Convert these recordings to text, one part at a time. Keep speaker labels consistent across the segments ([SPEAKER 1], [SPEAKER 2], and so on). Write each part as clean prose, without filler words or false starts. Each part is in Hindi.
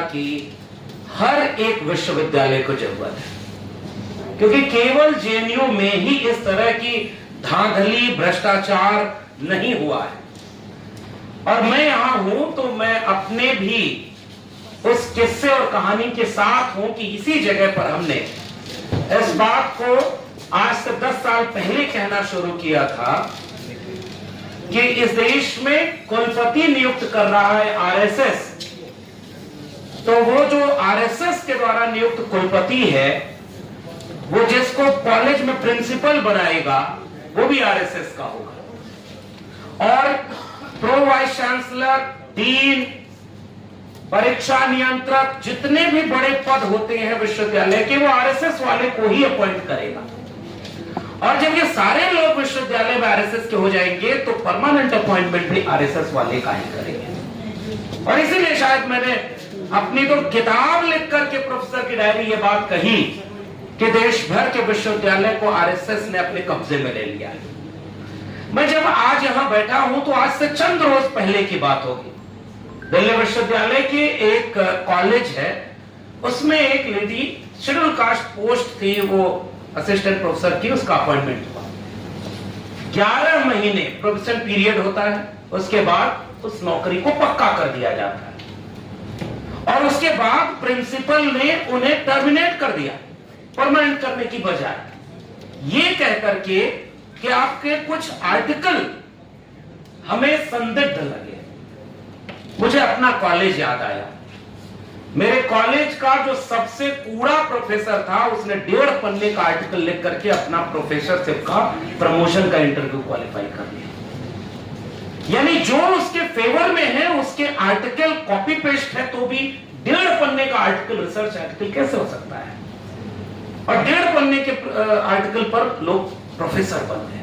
[SPEAKER 1] की हर एक विश्वविद्यालय को जरूरत है, क्योंकि केवल जेएनयू में ही इस तरह की धांधली भ्रष्टाचार नहीं हुआ है। और मैं यहां हूं तो मैं अपने भी उस किस्से और कहानी के साथ हूं कि इसी जगह पर हमने इस बात को आज से 10 साल पहले कहना शुरू किया था कि इस देश में कुलपति नियुक्त कर रहा है आरएसएस, तो वो जो आरएसएस के द्वारा नियुक्त कुलपति है, वो जिसको कॉलेज में प्रिंसिपल बनाएगा वो भी आरएसएस का होगा। और प्रो वाइस चांसलर, डीन, परीक्षा नियंत्रक, जितने भी बड़े पद होते हैं विश्वविद्यालय के, वो आरएसएस वाले को ही अपॉइंट करेगा। और जब ये सारे लोग विश्वविद्यालय में आरएसएस के हो जाएंगे तो परमानेंट अपॉइंटमेंट भी आरएसएस वाले का ही करेंगे। और इसीलिए शायद मैंने अपनी तो किताब लिख करके प्रोफेसर की डायरी ये बात कही कि देश भर के विश्वविद्यालय को आरएसएस ने अपने कब्जे में ले लिया है। मैं जब आज यहां बैठा हूं तो आज से चंद रोज पहले की बात होगी। दिल्ली विश्वविद्यालय के एक कॉलेज है, उसमें एक लेडी शेड्यूल कास्ट पोस्ट थी, वो असिस्टेंट प्रोफेसर की, उसका अपॉइंटमेंट हुआ। 11 महीने प्रोफेशन पीरियड होता है, उसके बाद उस नौकरी को पक्का कर दिया जाता है। और उसके बाद प्रिंसिपल ने उन्हें टर्मिनेट कर दिया परमानेंट करने की बजाय, ये कह करके कि आपके कुछ आर्टिकल हमें संदिग्ध लगे। मुझे अपना कॉलेज याद आया। मेरे कॉलेज का जो सबसे कूड़ा प्रोफेसर था, उसने 1.5 पन्ने का आर्टिकल लिख करके अपना प्रोफेसरशिप का प्रमोशन का इंटरव्यू क्वालिफाई कर लिया। यानी जो उसके फेवर में है उसके आर्टिकल कॉपी पेस्ट है, तो भी 1.5 पन्ने का आर्टिकल, रिसर्च आर्टिकल कैसे हो सकता है? और 1.5 पन्ने के आर्टिकल पर लोग प्रोफेसर बन गए।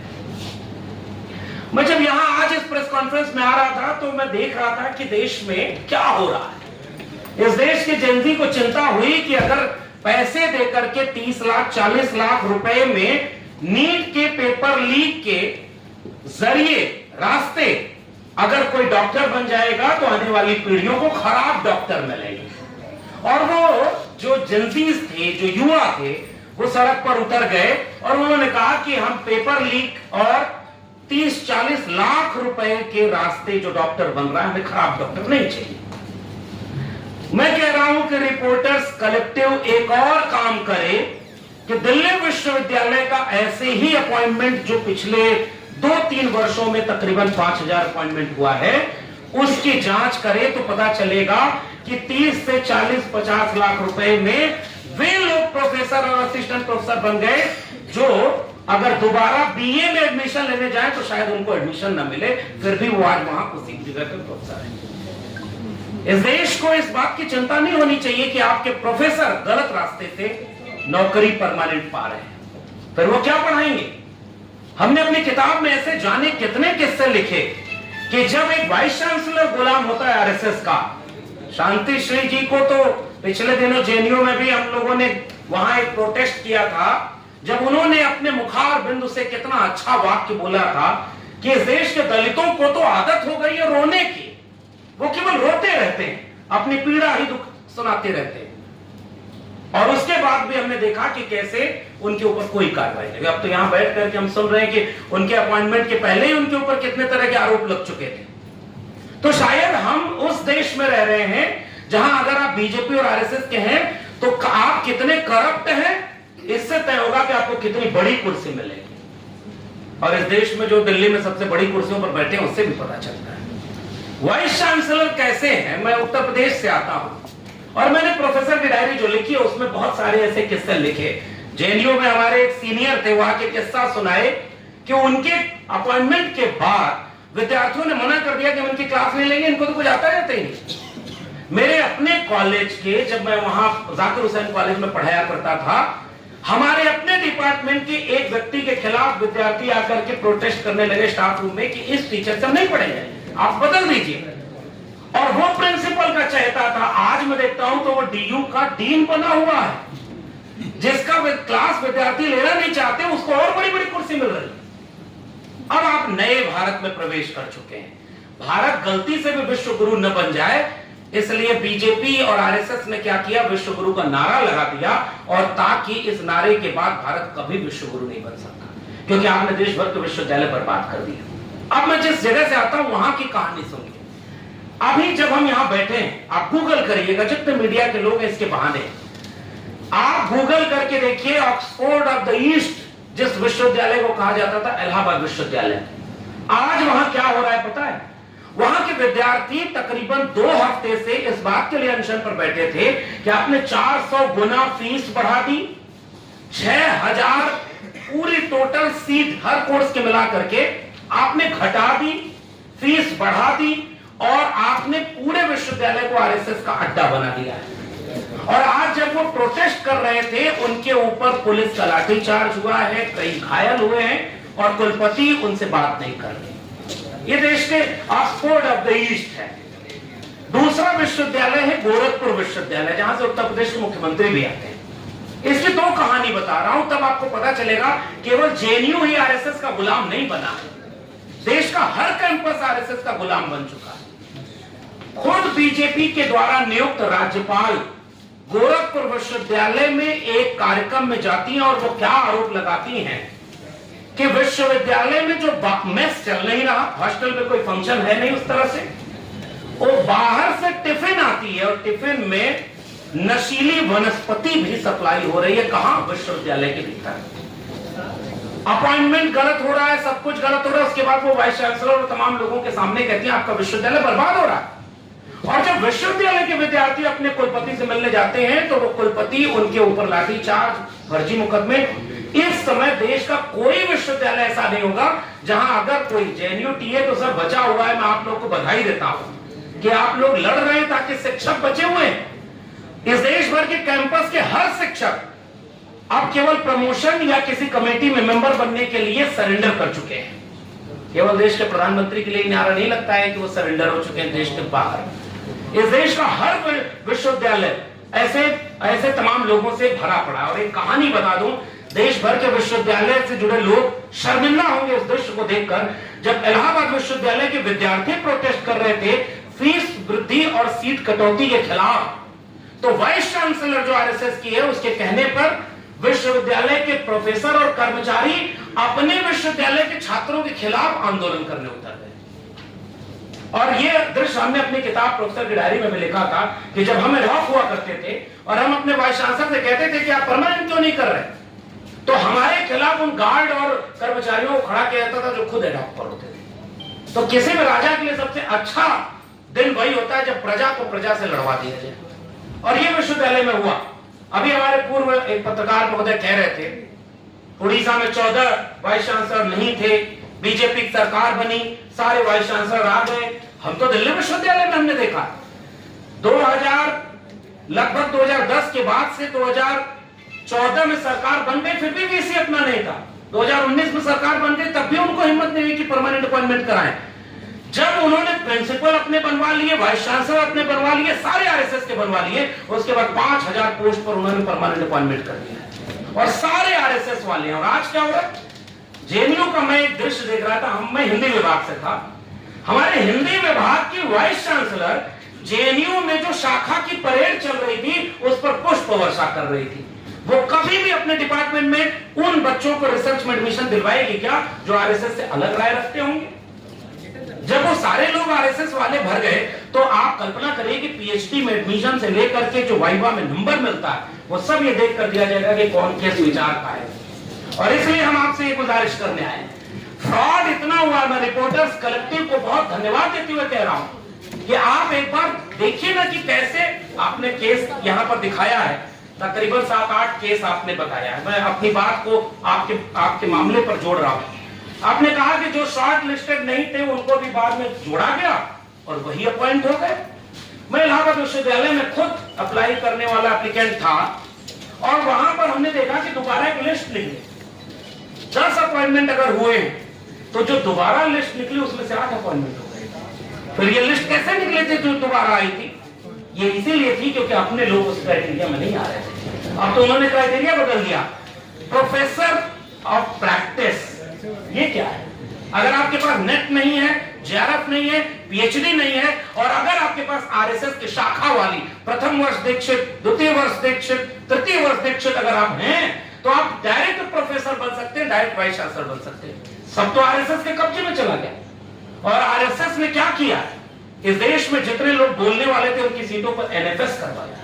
[SPEAKER 1] मैं जब यहां आज इस प्रेस कॉन्फ्रेंस में आ रहा था तो मैं देख रहा था कि देश में क्या हो रहा है। इस देश के जनजी को चिंता हुई कि अगर पैसे देकर के 30 लाख 40 लाख रुपए में नीट के पेपर लीक के जरिए रास्ते अगर कोई डॉक्टर बन जाएगा तो आने वाली पीढ़ियों को खराब डॉक्टर मिलेंगे। और वो जो जनजीज थे, जो युवा थे, वो सड़क पर उतर गए और उन्होंने कहा कि हम पेपर लीक और 30-40 लाख रुपए के रास्ते जो डॉक्टर बन रहा है, हमें खराब डॉक्टर नहीं चाहिए। मैं कह रहा हूं कि रिपोर्टर्स कलेक्टिव एक और काम करे कि दिल्ली विश्वविद्यालय का ऐसे ही अपॉइंटमेंट जो पिछले 2-3 वर्षों में तकरीबन 5000 अपॉइंटमेंट हुआ है, उसकी जांच करे तो पता चलेगा कि 30 से 40-50 लाख रुपए में वे लोग प्रोफेसर और असिस्टेंट प्रोफेसर बन गए जो अगर दोबारा बीए में एडमिशन लेने जाए तो शायद उनको एडमिशन न मिले, फिर भी वो आज वहां उसी जगह पर प्रोफेसर है। इस देश को इस बात की चिंता नहीं होनी चाहिए कि आपके प्रोफेसर गलत रास्ते से नौकरी परमानेंट पा रहे हैं, फिर वो क्या पढ़ाएंगे? हमने अपनी किताब में ऐसे जाने कितने किस्से लिखे कि जब एक वाइस चांसलर गुलाम होता है आरएसएस का। शांति श्री जी को तो पिछले दिनों जेएनयू में भी हम लोगों ने वहां एक प्रोटेस्ट किया था, जब उन्होंने अपने मुखार बिंदु से कितना अच्छा वाक्य बोला था कि इस देश के दलितों को तो आदत हो गई है रोने की, वो केवल रोते रहते हैं, अपनी पीड़ा ही दुख सुनाते रहते हैं। और उसके बाद भी हमने देखा कि कैसे उनके ऊपर कोई कार्रवाई नहीं। अब तो यहां बैठ करके हम सुन रहे हैं कि उनके अपॉइंटमेंट के पहले ही उनके ऊपर कितने तरह के आरोप लग चुके थे। तो शायद हम उस देश में रह रहे हैं जहां अगर आप बीजेपी और आरएसएस के हैं तो आप कितने करप्ट हैं इससे तय होगा कि आपको कितनी बड़ी कुर्सी मिलेगी। और इस देश में जो दिल्ली में सबसे बड़ी कुर्सियों पर बैठे हैं उससे भी पता चलता है वाइस चांसलर कैसे हैं। मैं उत्तर प्रदेश से आता हूं और मैंने प्रोफेसर की डायरी जो लिखी है उसमें बहुत सारे ऐसे किस्से लिखे। जेएनयू में हमारे एक सीनियर थे, वहां के किस्सा सुनाए कि उनके अपॉइंटमेंट के बाद विद्यार्थियों ने मना कर दिया कि हम इनकी क्लास नहीं लेंगे, इनको तो कुछ आता रहता ही नहीं। मेरे अपने कॉलेज के, जब मैं वहां जाकिर हुसैन कॉलेज में पढ़ाया करता था, हमारे अपने डिपार्टमेंट के एक व्यक्ति के खिलाफ विद्यार्थी आकर के प्रोटेस्ट करने लगे स्टाफ रूम में कि इस टीचर से हम नहीं पढ़ेंगे, आप बदल दीजिए। और वो प्रिंसिपल का चहेता था। आज मैं देखता हूं तो वो डीयू का डीन बना हुआ है, जिसका क्लास विद्यार्थी लेना नहीं चाहते उसको और बड़ी बड़ी कुर्सी मिल रही है। अब आप नए भारत में प्रवेश कर चुके हैं। भारत गलती से भी विश्व गुरु न बन जाए, इसलिए बीजेपी और आरएसएस ने क्या किया, विश्व गुरु का नारा लगा दिया, और ताकि इस नारे के बाद भारत कभी विश्व गुरु नहीं बन सकता, क्योंकि आपने देश भर के विश्वविद्यालय बर्बाद कर दिया। अब मैं जिस जगह से आता हूं वहां की कहानी सुनिए। अभी जब हम यहां बैठे हैं, आप गूगल करिएगा, जितने मीडिया के लोग हैं इसके बहाने, आप गूगल करके देखिए ऑक्सफोर्ड ऑफ द ईस्ट जिस विश्वविद्यालय को कहा जाता था इलाहाबाद विश्वविद्यालय, आज वहां क्या हो रहा है पता है? वहां के विद्यार्थी तकरीबन 2 हफ्ते से इस बात के लिए अनशन पर बैठे थे कि आपने 400 गुना फीस बढ़ा दी, 6000 पूरी टोटल सीट हर कोर्स के मिला करके आपने घटा दी, फीस बढ़ा दी, और आपने पूरे विश्वविद्यालय को आरएसएस का अड्डा बना दिया है। और आज जब वो प्रोटेस्ट कर रहे थे, उनके ऊपर पुलिस का लाठीचार्ज हुआ है, कई घायल हुए हैं, और कुलपति उनसे बात नहीं कर रहे। ये देश के ऑक्सफोर्ड ऑफ द ईस्ट है। दूसरा विश्वविद्यालय है गोरखपुर विश्वविद्यालय, जहां से उत्तर प्रदेश के मुख्यमंत्री भी आते हैं। इसकी 2 कहानी बता रहा हूं, तब आपको पता चलेगा केवल जेएनयू ही आरएसएस का गुलाम नहीं बना, देश का हर कैंपस आरएसएस का गुलाम बन चुका है। खुद बीजेपी के द्वारा नियुक्त राज्यपाल गोरखपुर विश्वविद्यालय में एक कार्यक्रम में जाती हैं, और वो क्या आरोप लगाती हैं कि विश्वविद्यालय में जो मेस चल नहीं रहा, हॉस्टल में कोई फंक्शन है नहीं उस तरह से, वो बाहर से टिफिन आती है, और टिफिन में नशीली वनस्पति भी सप्लाई हो रही है। कहां? विश्वविद्यालय के भीतर। अपॉइंटमेंट गलत हो रहा है, सब कुछ गलत हो रहा है। उसके बाद वो वाइस चांसलर और तमाम लोगों के सामने कहती है आपका विश्वविद्यालय बर्बाद हो रहा है। और जब विश्वविद्यालय के विद्यार्थी अपने कुलपति से मिलने जाते हैं तो वो कुलपति उनके ऊपर लाठीचार्ज, फर्जी मुकदमे। इस समय देश का कोई विश्वविद्यालय ऐसा नहीं होगा जहां अगर कोई जेएनयू टीए तो सर बचा हुआ है, मैं आप लोग को बधाई देता हूं कि आप लोग लड़ रहे हैं ताकि शिक्षक बचे हुए हैं। इस देश भर के कैंपस के हर शिक्षक अब केवल प्रमोशन या किसी कमेटी में मेंबर बनने के लिए सरेंडर कर चुके हैं। केवल देश के प्रधानमंत्री के लिए नारा नहीं लगता है कि वो सरेंडर हो चुके हैं देश के बाहर। इस देश का हर विश्वविद्यालय ऐसे तमाम लोगों से भरा पड़ा। और एक कहानी बता दूं, देश भर के विश्वविद्यालय से जुड़े लोग शर्मिंदा होंगे इस दृश्य को देखकर, जब इलाहाबाद विश्वविद्यालय के विद्यार्थी प्रोटेस्ट कर रहे थे फीस वृद्धि और सीट कटौती के खिलाफ, तो वाइस चांसलर जो आरएसएस की है उसके कहने पर विश्वविद्यालय के प्रोफेसर और कर्मचारी अपने विश्वविद्यालय के छात्रों के खिलाफ आंदोलन करने उतर गए। और ये दृश्य हमने अपनी किताब प्रोफेसर की डायरी में भी लिखा था कि जब हमें रॉक हुआ करते थे और हम अपने वाइस चांसलर से कहते थे कि आप परमानेंट क्यों नहीं कर रहे, तो हमारे खिलाफ उन गार्ड और कर्मचारियों को खड़ा किया जाता था जो खुद एडॉप्ट पर होते थे। तो किसी भी राजा के लिए सबसे अच्छा दिन वही होता है जब प्रजा को प्रजा से लड़वा दिया जाए, और ये विश्वविद्यालय में हुआ। अभी हमारे पूर्व एक पत्रकार महोदय कह रहे थे उड़ीसा में 14 वाइस चांसलर नहीं थे, बीजेपी की सरकार बनी, सारे वाइस चांसलर आ गए। हम तो दिल्ली विश्वविद्यालय में हमने देखा लगभग 2010 के बाद से 2014 में सरकार बन गई, फिर भी वीसी अपना नहीं था। 2019 में सरकार बन गई, तब भी उनको हिम्मत नहीं हुई कि परमानेंट अपॉइंटमेंट कराएं। जब उन्होंने प्रिंसिपल अपने बनवा लिए, वाइस चांसलर अपने बनवा लिए, सारे आरएसएस के बनवा लिए, उसके बाद 5000 पोस्ट पर उन्होंने परमानेंट अपॉइंटमेंट कर दिया, और सारे आरएसएस वाले हैं। और आज क्या हो रहा है, जेएनयू का मैं एक दृश्य देख रहा था, मैं हिंदी विभाग से था, हमारे हिंदी विभाग की वाइस चांसलर जेएनयू में जो शाखा की परेड चल रही थी उस पर पुष्प वर्षा कर रही थी। वो कभी भी अपने डिपार्टमेंट में उन बच्चों को रिसर्च में एडमिशन दिलवाएगी क्या जो आरएसएस से अलग राय रखते होंगे? जब वो सारे लोग आरएसएस वाले भर गए तो आप कल्पना करिए कि पीएचडी में एडमिशन से लेकर के जो वाइवा में नंबर मिलता है वो सब ये देख कर दिया जाएगा कि कौन किस विचार का है। और इसलिए हम आपसे ये गुजारिश करने आए, फ्रॉड इतना हुआ, मैं रिपोर्टर्स कलेक्टिव को बहुत धन्यवाद देते हुए कह रहा हूं कि आप एक बार देखिए ना कि कैसे आपने केस यहां पर दिखाया है। तकरीबन 7-8 केस आपने बताया है। मैं अपनी बात को आपके मामले पर जोड़ रहा हूं। आपने कहा कि जो शॉर्ट लिस्टेड नहीं थे उनको भी बाद में जोड़ा गया और वही अपॉइंट हो गए। मैं इलाहाबाद विश्वविद्यालय में खुद अप्लाई करने वाला एप्लीकेंट था, और वहां पर हमने देखा कि दोबारा एक लिस्ट निकली। 10 अपॉइंटमेंट अगर हुए तो जो दोबारा लिस्ट निकली उसमें से 8 अपॉइंटमेंट हो गए। फिर ये लिस्ट कैसे निकले थे जो दोबारा आई थी? ये इसीलिए थी क्योंकि अपने लोग उस क्राइटेरिया में नहीं आ रहे थे। अब तो उन्होंने क्राइटेरिया बदल दिया, प्रोफेसर ऑफ प्रैक्टिस। ये क्या है? अगर आपके पास नेट नहीं है जेआरएफ नहीं है, पीएचडी नहीं है, और अगर आपके पास आरएसएस की शाखा वाली प्रथम वर्ष दीक्षित, द्वितीय वर्ष दीक्षित, तृतीय वर्ष दीक्षित अगर आप हैं, तो आप डायरेक्ट प्रोफेसर बन सकते हैं, डायरेक्ट वाइस चांसलर बन सकते हैं। सब तो आरएसएस के कब्जे में चला गया। और आरएसएस ने क्या किया, इस देश में जितने लोग बोलने वाले थे उनकी सीटों पर एनएफएस करवाया।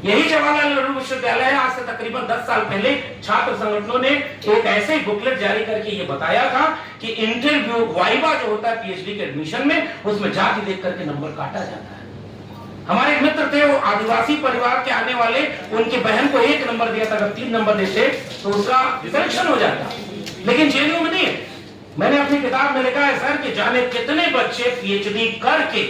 [SPEAKER 1] यही जवाहरलाल नेहरू विश्वविद्यालय है। आज से तकरीबन 10 साल पहले छात्र संगठनों ने एक ऐसे बुकलेट जारी करके ये बताया था कि इंटरव्यू वाइवा जो होता है पीएचडी के एडमिशन में, उसमें जाति देख करके नंबर काटा जाता है। हमारे एक मित्र थे, वो आदिवासी परिवार के आने वाले, उनकी बहन को 1 नंबर दिया था, अगर 3 नंबर देते तो उसका सिलेक्शन हो जाता, लेकिन जेएनयू में नहीं है। मैंने अपनी किताब में लिखा है सर कि जाने कितने बच्चे पीएचडी करके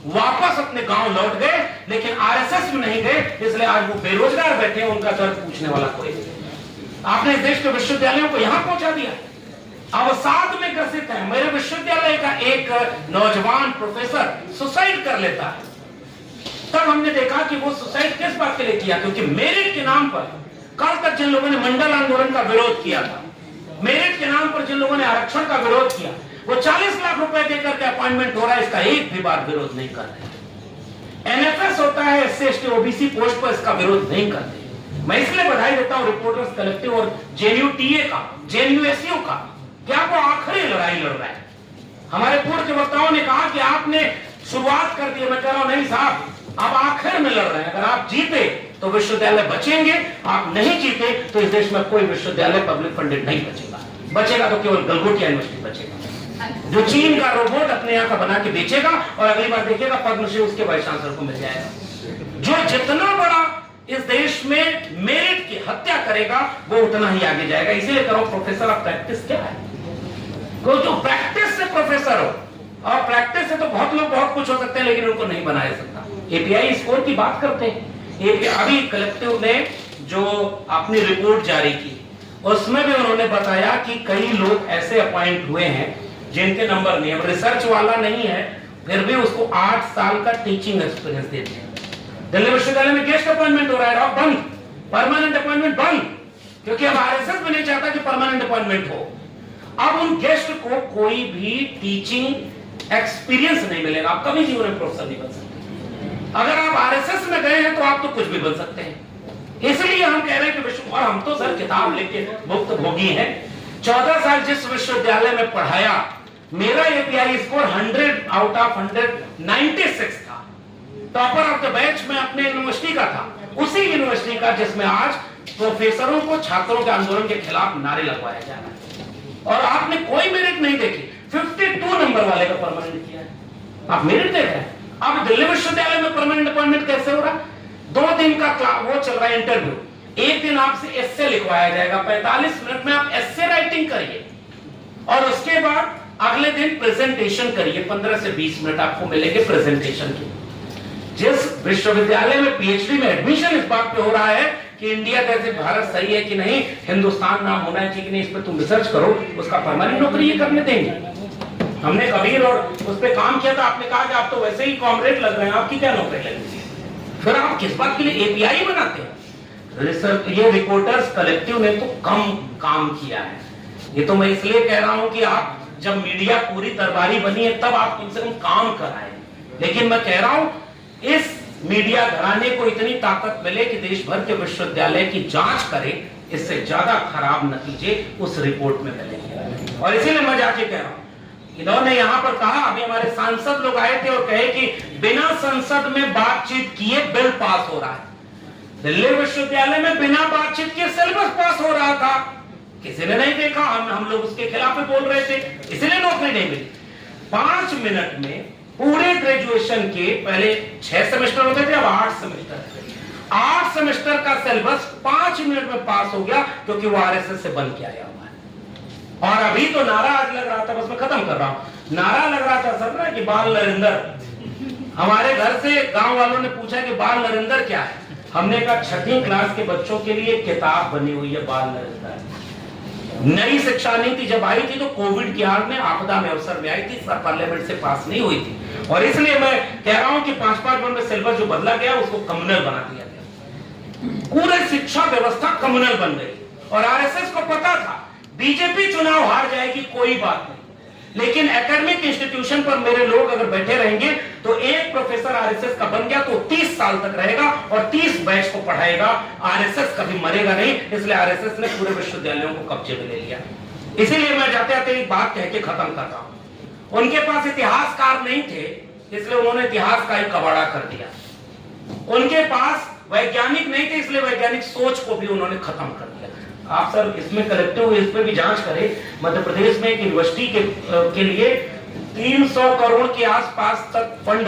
[SPEAKER 1] वापस अपने गांव लौट गए, लेकिन आरएसएस में नहीं गए, इसलिए आज वो बेरोजगार बैठे हैं, उनका दर्द पूछने वाला कोई नहीं। आपने इस देश के विश्वविद्यालयों को यहां पहुंचा दिया, अवसाद में ग्रसित है। मेरे विश्वविद्यालय का एक नौजवान प्रोफेसर सुसाइड कर लेता है। तब हमने देखा कि वो सुसाइड किस बात के लिए किया, क्योंकि मेरिट के नाम पर कल तक जिन लोगों ने मंडल आंदोलन का विरोध किया था, मेरिट के नाम पर जिन लोगों ने आरक्षण का विरोध किया, वो 40 लाख रुपए देकर के अपॉइंटमेंट हो रहा है, इसका एक भी बार विरोध नहीं कर रहे। एनएफएस होता है एससी एसटी ओबीसी पोस्ट पर, इसका विरोध नहीं करते। मैं इसलिए बधाई देता हूं रिपोर्टर्स कलेक्टिव और जेएनयू टीए का, जेएनयू एसयू का, क्या वो आखिरी लड़ाई लड़ रहा है। हमारे पूर्व के वक्ताओं ने कहा कि आपने शुरुआत कर दी, मैं कह रहा हूं नहीं साहब, आप आखिर में लड़ रहे हैं। अगर आप जीते तो विश्वविद्यालय बचेंगे, आप नहीं जीते तो इस देश में कोई विश्वविद्यालय पब्लिक फंडेड नहीं बचेगा। बचेगा तो केवल गलगोटिया यूनिवर्सिटी बचेगा, जो चीन का रोबोट अपने यहाँ का बना के बेचेगा, और अगली बार देखिएगा पद्मश्री उसके वाइस चांसलर को मिल जाएगा। जो जितना बड़ा इस देश में मेरिट की हत्या करेगा, वो उतना ही आगे जाएगा। इसीलिए करो प्रोफेसर ऑफ प्रैक्टिस क्या है, कोई जो प्रैक्टिस से प्रोफेसर हो, और प्रैक्टिस से तो बहुत लोग बहुत कुछ हो सकते हैं, लेकिन उनको नहीं बनाया सकता। एपीआई स्कोर की बात करते हैं, अभी कलेक्टिव ने जो अपनी रिपोर्ट जारी की, उसमें भी उन्होंने बताया कि कई लोग ऐसे अपॉइंट हुए हैं जिनके नंबर नहीं है। रिसर्च वाला नहीं है, फिर भी उसको 8 साल का टीचिंग एक्सपीरियंस देते हैं। दिल्ली विश्वविद्यालय में गेस्ट अपॉइंटमेंट हो रहा है, बंद, परमानेंट अपॉइंटमेंट बंद, क्योंकि अब आरएसएस भी नहीं चाहता कि परमानेंट अपॉइंटमेंट हो। अब उन गेस्ट को कोई भी टीचिंग एक्सपीरियंस नहीं मिलेगा, आप कभी जीवन में प्रोफेसर नहीं बन सकते। अगर आप आरएसएस में गए हैं तो आप तो कुछ भी बन सकते हैं। इसलिए हम कह रहे हैं कि विश्व, और हम तो सर किताब लेके मुक्त भोगी हैं। 14 साल जिस विश्वविद्यालय में पढ़ाया, मेरा एपीआई स्कोर 100 आउट ऑफ 196 था। टॉपर ऑफ द बैच में अपने यूनिवर्सिटी का था, उसी यूनिवर्सिटी का जिसमें आज प्रोफेसरों को छात्रों के आंदोलन के खिलाफ नारे लगवाया जा रहा है। और आपने कोई मेरिट नहीं देखी, 52 नंबर वाले का परमानेंट किया है, आप मेरिट देख रहे हैं। अब दिल्ली विश्वविद्यालय में परमानेंट अपॉइंटमेंट कैसे हो रहा है? 2 दिन का वो चल रहा है इंटरव्यू, एक दिन आपसे एस्से लिखवाया जाएगा, 45 मिनट में आप एस्से राइटिंग करिए, और उसके बाद अगले दिन प्रेजेंटेशन करिए, 15 से 20 मिनट आपको मिलेंगे प्रेजेंटेशन के। जिस विश्वविद्यालय में पीएचडी में एडमिशन इस बात पे हो रहा है कि इंडिया जैसे भारत सही है कि नहीं, हिंदुस्तान नाम होना चाहिए कि नहीं, इस पर तुम रिसर्च करो, उसका परमानेंट नौकरी ये करने देंगे। हमने कबीर और उस पर काम किया था, आपने कहा कि आप तो वैसे ही कॉमरेड लग रहे हैं, आपकी क्या नौकरी लगेगी? फिर आप किस बात के लिए एपीआई बनाते हैं? रिसर्च, ये रिपोर्टर्स कलेक्टिव ने तो कम काम किया है। ये तो मैं इसलिए कह रहा हूं कि आप जब मीडिया पूरी दरबारी बनी है तब आप कम से कम काम कराएं, लेकिन मैं कह रहा हूं इस मीडिया घराने को इतनी ताकत मिले कि देश भर के विश्वविद्यालय की जांच करे, इससे ज्यादा खराब नतीजे उस रिपोर्ट में मिलेंगे। और इसीलिए मैं जाके कह रहा हूं, इन्होंने यहां पर कहा, अभी हमारे सांसद लोग आए थे और कहे कि बिना संसद में बातचीत किए बिल पास हो रहा है। दिल्ली विश्वविद्यालय में बिना बातचीत के सिलेबस पास हो रहा था, किसी ने नहीं देखा, हम लोग उसके खिलाफ बोल रहे थे, इसलिए नौकरी नहीं मिली। 5 मिनट में पूरे ग्रेजुएशन के पहले 6 सेमेस्टर होते थे, अब 8 सेमेस्टर। 8 सेमेस्टर का सिलेबस 5 मिनट में पास हो गया, क्योंकि वो आरएसएस से बन के आया हुआ है। और अभी तो नारा आज लग रहा था, बस मैं खत्म कर रहा हूं, नारा लग रहा था सब ना कि बाल नरेंद्र। हमारे घर से गांव वालों ने पूछा कि बाल नरेंद्र क्या है, हमने कहा 6वीं क्लास के बच्चों के लिए किताब बनी हुई है बाल नरेंद्र। नई शिक्षा नीति जब आई थी तो कोविड की हाल में आपदा में अवसर में आई थी, सब पार्लियामेंट से पास नहीं हुई थी, और इसलिए मैं कह रहा हूं कि 5-5 वर्ष में सिलेबस जो बदला गया उसको कम्युनल बना दिया गया, पूरी शिक्षा व्यवस्था कम्युनल बन गई। और आरएसएस को पता था बीजेपी चुनाव हार जाएगी, कोई बात नहीं, लेकिन एकेडमिक इंस्टीट्यूशन पर मेरे लोग अगर बैठे रहेंगे तो एक प्रोफेसर आरएसएस का बन गया तो 30 साल तक रहेगा और 30 बैच को पढ़ाएगा। आरएसएस कभी मरेगा नहीं, इसलिए आरएसएस ने पूरे विश्वविद्यालयों को कब्जे में ले लिया। इसीलिए मैं जाते जाते एक बात कह के खत्म करता हूं। उनके पास इतिहासकार नहीं थे, इसलिए उन्होंने इतिहास का ही कबाड़ा कर दिया। उनके पास वैज्ञानिक नहीं थे, इसलिए वैज्ञानिक सोच को भी उन्होंने खत्म कर दिया। आप सर इसमें कलेक्टिव इस पे भी जांच करें। मध्य प्रदेश में एक यूनिवर्सिटी के लिए 300 करोड़ के आसपास तक फंड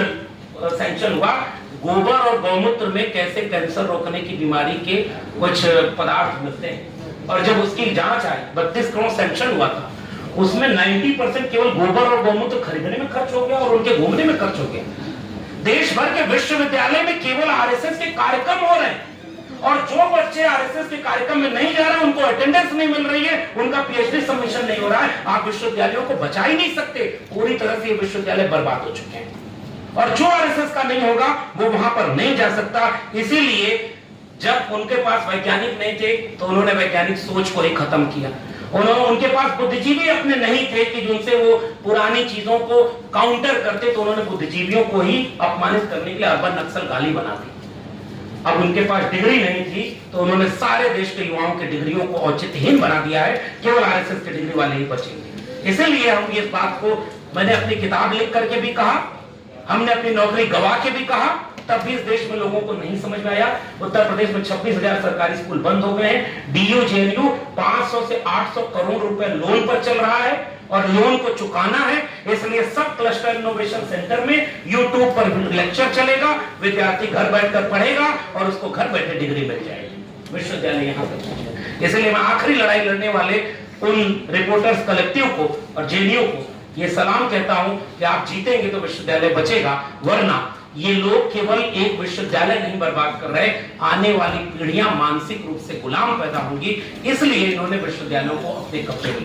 [SPEAKER 1] सैंक्शन हुआ। गोबर और गौमूत्र में कैसे कैंसर रोकने की बीमारी के कुछ पदार्थ मिलते हैं, और जब उसकी जांच आई 32 करोड़ सैंक्शन हुआ था, उसमें 90% केवल गोबर और गौमूत्र खरीदने में खर्च हो गया और उनके घूमने में खर्च हो गया। देश भर के विश्वविद्यालय में केवल आरएसएस के कार्यक्रम हो रहे हैं, और जो बच्चे आरएसएस के कार्यक्रम में नहीं जा रहे हैं उनको अटेंडेंस नहीं मिल रही है, उनका पीएचडी सबमिशन नहीं हो रहा है। आप विश्वविद्यालयों को बचा ही नहीं सकते। पूरी तरह से ये विश्वविद्यालय बर्बाद हो चुके हैं, और जो आरएसएस का नहीं होगा वो वहां पर नहीं जा सकता। इसीलिए जब उनके पास वैज्ञानिक नहीं थे तो उन्होंने वैज्ञानिक सोच को ही खत्म किया। उनके पास बुद्धिजीवी अपने नहीं थे कि जिनसे वो पुरानी चीजों को काउंटर करते, तो उन्होंने बुद्धिजीवियों को ही अपमानित करने के लिए अर्बन नक्सल गाली बना दी। अब उनके पास डिग्री नहीं थी तो उन्होंने सारे देश के युवाओं की डिग्रियों को औचित्यहीन बना दिया है। केवल आरएसएस की डिग्री वाले ही बचेंगे। इसीलिए हम इस बात को, मैंने अपनी किताब लिख करके भी कहा, हमने अपनी नौकरी गवा के भी कहा, तब भी इस देश में लोगों को नहीं समझ में आया। उत्तर प्रदेश में 26,000 सरकारी स्कूल बंद हो गए हैं। डीयू जेएनयू 500 से 800 करोड़ रुपए लोन पर चल रहा है और लोन को चुकाना है। इसलिए सब क्लस्टर इनोवेशन सेंटर में यूट्यूब पर लेक्चर चलेगा, विद्यार्थी घर बैठकर पढ़ेगा और उसको घर बैठे डिग्री मिल जाएगी। विश्वविद्यालय यहाँ पर पहुंचे। इसलिए मैं आखिरी लड़ाई लड़ने वाले उन रिपोर्टर्स कलेक्टिव को और जेएनयू को ये सलाम कहता हूं कि आप जीतेंगे तो विश्वविद्यालय बचेगा, वरना ये लोग केवल एक विश्वविद्यालय नहीं बर्बाद कर रहे, आने वाली पीढ़ियां मानसिक रूप से गुलाम पैदा होंगी। इसलिए इन्होंने विश्वविद्यालयों को अपने कब्जे में